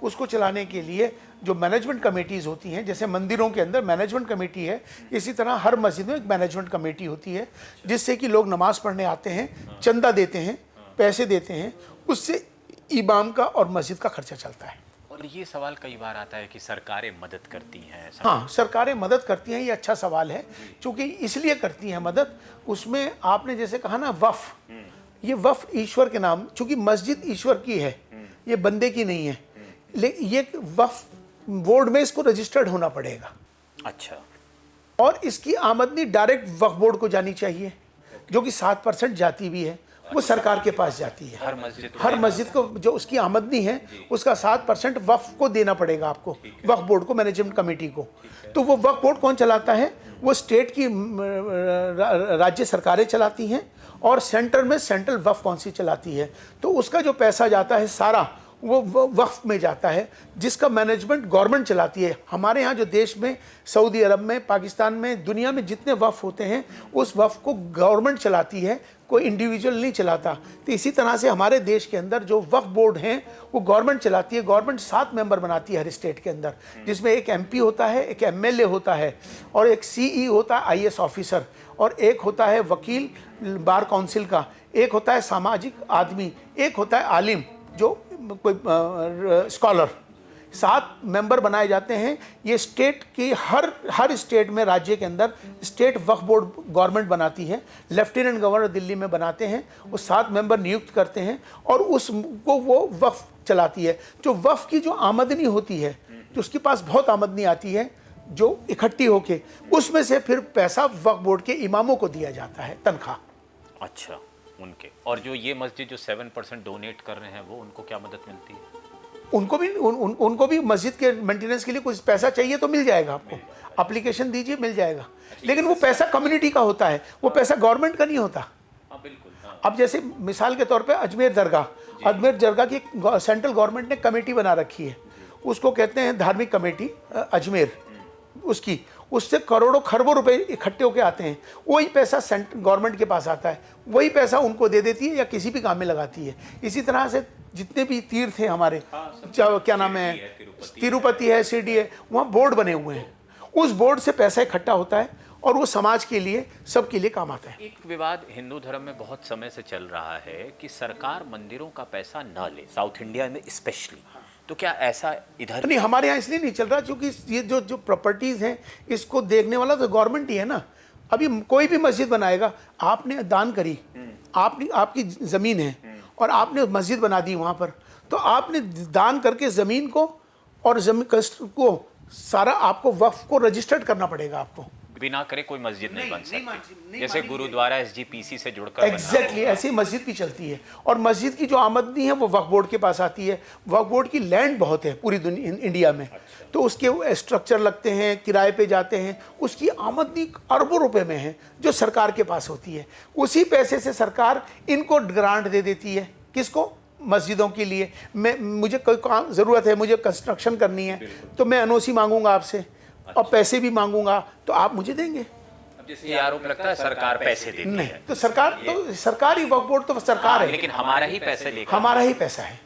उसको चलाने के लिए जो मैनेजमेंट कमेटीज़ होती हैं, जैसे मंदिरों के अंदर मैनेजमेंट कमेटी है, इसी तरह हर मस्जिद में एक मैनेजमेंट कमेटी होती है, जिससे कि लोग नमाज़ पढ़ने आते हैं, चंदा देते हैं, पैसे देते हैं, उससे इमाम का और मस्जिद का खर्चा चलता है। और ये सवाल कई बार आता है कि सरकारें मदद करती हैं। हाँ, सरकारें मदद करती हैं, ये अच्छा सवाल है, क्योंकि इसलिए करती हैं मदद, उसमें आपने जैसे कहा ना वफ़, ये वफ़ ईश्वर के नाम, चूँकि मस्जिद ईश्वर की है, ये बंदे की नहीं है, लेकिन ये वफ़ बोर्ड में इसको रजिस्टर्ड होना पड़ेगा। अच्छा। और इसकी आमदनी डायरेक्ट वक्फ बोर्ड को जानी चाहिए, जो कि 7% जाती भी है, वो सरकार के पास जाती है। हर मस्जिद को जो उसकी आमदनी है उसका 7% वक्फ को देना पड़ेगा आपको, वक्फ बोर्ड को, मैनेजमेंट कमेटी को। तो वो वक्फ बोर्ड कौन चलाता है? वो स्टेट की राज्य सरकारें चलाती हैं, और सेंटर में सेंट्रल वक्फ काउंसिल चलाती है। तो उसका जो पैसा जाता है सारा वो वक्फ में जाता है, जिसका मैनेजमेंट गवर्नमेंट चलाती है। हमारे यहाँ जो देश में, सऊदी अरब में, पाकिस्तान में, दुनिया में जितने वक्फ होते हैं, उस वक्फ को गवर्नमेंट चलाती है, कोई इंडिविजुअल नहीं चलाता। तो इसी तरह से हमारे देश के अंदर जो वक्फ बोर्ड हैं वो गवर्नमेंट चलाती है। गवर्नमेंट 7 मेंबर बनाती है हर स्टेट के अंदर, जिसमें एक MP होता है, एक MLA होता है, और एक CE होता है IAS ऑफिसर, और एक होता है वकील बार काउंसिल का, एक होता है सामाजिक आदमी, एक होता है आलिम जो कोई स्कॉलर। 7 मेंबर बनाए जाते हैं। ये स्टेट की हर स्टेट में, राज्य के अंदर स्टेट वक्फ बोर्ड गवर्नमेंट बनाती है। लेफ्टिनेंट गवर्नर दिल्ली में बनाते हैं, वो 7 मेंबर नियुक्त करते हैं, और उसको वो वक्फ चलाती है। जो वक्फ की जो आमदनी होती है, जो उसके पास बहुत आमदनी आती है जो इकट्ठी होके, उसमें से फिर पैसा वक्फ बोर्ड के इमामों को दिया जाता है, तनख्वाह। अच्छा, उनके। और जो ये मस्जिद जो 7% डोनेट कर रहे हैं, वो उनको क्या मदद मिलती है? उनको भी मस्जिद के मेंटेनेंस के लिए कुछ पैसा चाहिए तो मिल जाएगा आपको, एप्लीकेशन दीजिए, मिल जाएगा। लेकिन वो पैसा कम्युनिटी का होता है, वो पैसा गवर्नमेंट का नहीं होता। बिल्कुल। अब जैसे मिसाल के तौर पे अजमेर दरगाह की सेंट्रल गवर्नमेंट ने कमेटी बना रखी है, उसको कहते हैं धार्मिक कमेटी अजमेर, उसकी उससे करोड़ों खरबों रुपए इकट्ठे होकर आते हैं। वही पैसा सेंट्रल गवर्नमेंट के पास आता है, वही पैसा उनको दे देती है या किसी भी काम में लगाती है। इसी तरह से जितने भी तीर्थ हैं हमारे, क्या नाम है, तिरुपति है, शिरडी है, वहाँ बोर्ड बने हुए हैं, उस बोर्ड से पैसा इकट्ठा होता है और वो समाज के लिए, सबके लिए काम आता है। एक विवाद हिंदू धर्म में बहुत समय से चल रहा है कि सरकार मंदिरों का पैसा ना ले, साउथ इंडिया में स्पेशली। तो क्या ऐसा इधर नहीं, हमारे यहाँ इसलिए नहीं चल रहा क्योंकि ये जो प्रॉपर्टीज़ हैं, इसको देखने वाला तो गवर्नमेंट ही है ना। अभी कोई भी मस्जिद बनाएगा, आपने दान करी, आपकी ज़मीन है और आपने मस्जिद बना दी वहाँ पर, तो आपने दान करके ज़मीन को और ज़मीन को सारा आपको वक्फ को रजिस्टर्ड करना पड़ेगा। आपको बिना करे कोई मस्जिद नहीं बन सकती, जैसे गुरुद्वारा SGPC से जुड़कर एग्जैक्टली ऐसी मस्जिद भी चलती है। और मस्जिद की जो आमदनी है वो वक्फ बोर्ड के पास आती है। वक्फ बोर्ड की लैंड बहुत है पूरी इंडिया में, तो उसके स्ट्रक्चर लगते हैं, किराए पे जाते हैं, उसकी आमदनी अरबों रुपए में है जो सरकार के पास होती है। उसी पैसे से सरकार इनको ग्रांट दे देती है। किसको? मस्जिदों के लिए। मुझे कोई काम ज़रूरत है, मुझे कंस्ट्रक्शन करनी है, तो मैं NOC मांगूंगा आपसे और पैसे भी मांगूंगा, तो आप मुझे देंगे। जैसे ये आरोप लगता है सरकार पैसे देती है। तो सरकार ही, वक्फ बोर्ड तो सरकार है, लेकिन हमारा ही पैसे लेकर, हमारा ही पैसा है।